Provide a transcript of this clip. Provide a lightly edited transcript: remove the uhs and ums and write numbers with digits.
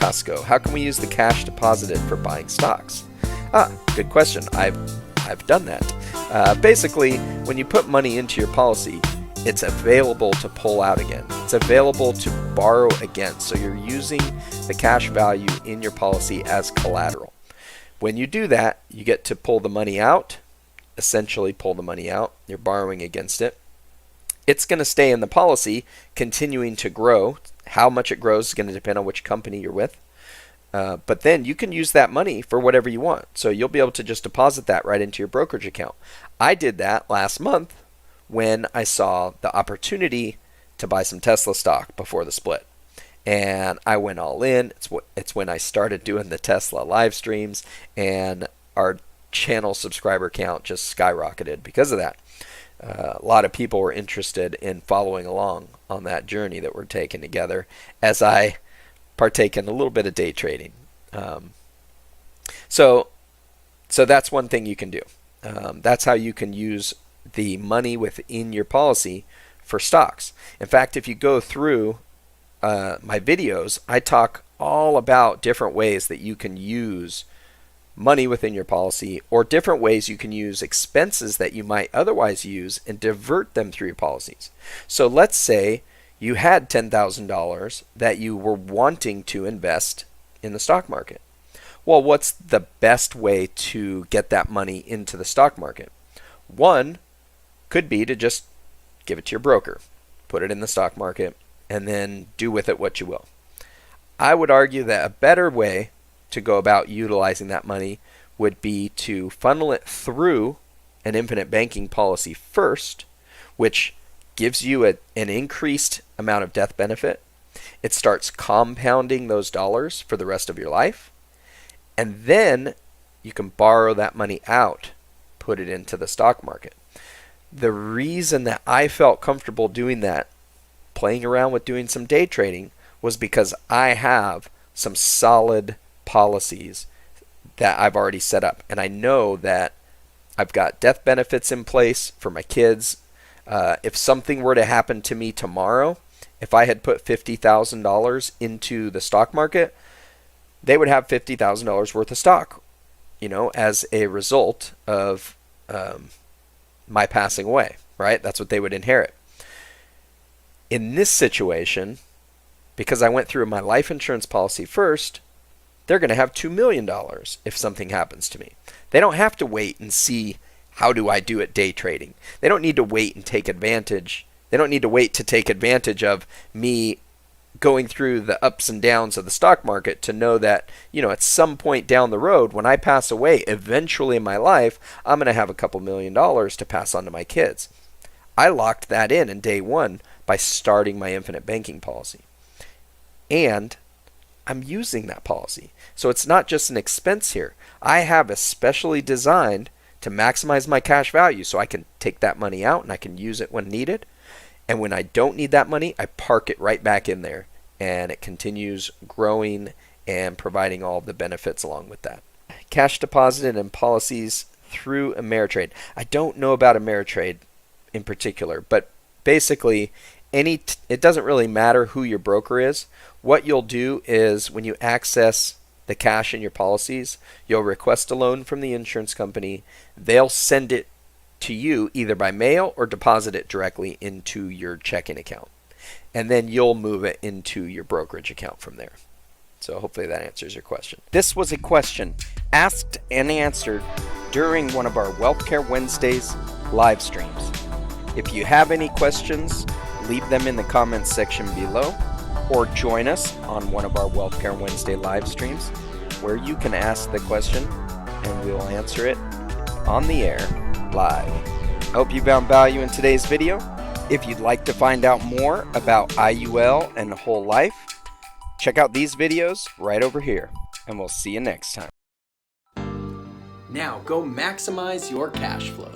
Costco? How can we use the cash deposited for buying stocks? Good question. I've done that. Basically, when you put money into your policy, it's available to pull out again. It's available to borrow again. So you're using the cash value in your policy as collateral. When you do that, you get to pull the money out, essentially pull the money out. You're borrowing against it. It's going to stay in the policy, continuing to grow. How much it grows is going to depend on which company you're with. But then you can use that money for whatever you want. So you'll be able to just deposit that right into your brokerage account. I did that last month when I saw the opportunity to buy some Tesla stock before the split. And I went all in. It's when I started doing the Tesla live streams, and our channel subscriber count just skyrocketed because of that. A lot of people were interested in following along on that journey that we're taking together as I partake in a little bit of day trading. So that's one thing you can do. That's how you can use the money within your policy for stocks. In fact, if you go through my videos, I talk all about different ways that you can use money within your policy, or different ways you can use expenses that you might otherwise use and divert them through your policies. So let's say you had $10,000 that you were wanting to invest in the stock market. Well, what's the best way to get that money into the stock market? One could be to just give it to your broker, put it in the stock market, and then do with it what you will. I would argue that a better way to go about utilizing that money would be to funnel it through an infinite banking policy first, which gives you an increased amount of death benefit. It starts compounding those dollars for the rest of your life. And then you can borrow that money out, put it into the stock market. The reason that I felt comfortable doing that, playing around with doing some day trading, was because I have some solid policies that I've already set up. And I know that I've got death benefits in place for my kids. If something were to happen to me tomorrow, if I had put $50,000 into the stock market, they would have $50,000 worth of stock, as a result of my passing away, right? That's what they would inherit. In this situation, because I went through my life insurance policy first, they're going to have $2 million if something happens to me. They don't have to wait and see, how do I do it day trading? They don't need to wait and take advantage. They don't need to wait to take advantage of me going through the ups and downs of the stock market to know that, at some point down the road, when I pass away, eventually in my life, I'm going to have a couple $1 million to pass on to my kids. I locked that in day one by starting my infinite banking policy. And I'm using that policy. So it's not just an expense here. I have especially designed to maximize my cash value so I can take that money out and I can use it when needed. And when I don't need that money, I park it right back in there, and it continues growing and providing all the benefits along with that. Cash deposited in policies through Ameritrade. I don't know about Ameritrade in particular, but basically it doesn't really matter who your broker is. What you'll do is when you access the cash in your policies, you'll request a loan from the insurance company. They'll send it to you either by mail or deposit it directly into your checking account. And then you'll move it into your brokerage account from there. So hopefully that answers your question. This was a question asked and answered during one of our Wealth Care Wednesdays live streams. If you have any questions, leave them in the comments section below, or join us on one of our Wealth Care Wednesday live streams where you can ask the question and we'll answer it on the air live. I hope you found value in today's video. If you'd like to find out more about IUL and whole life, check out these videos right over here, and we'll see you next time. Now go maximize your cash flow.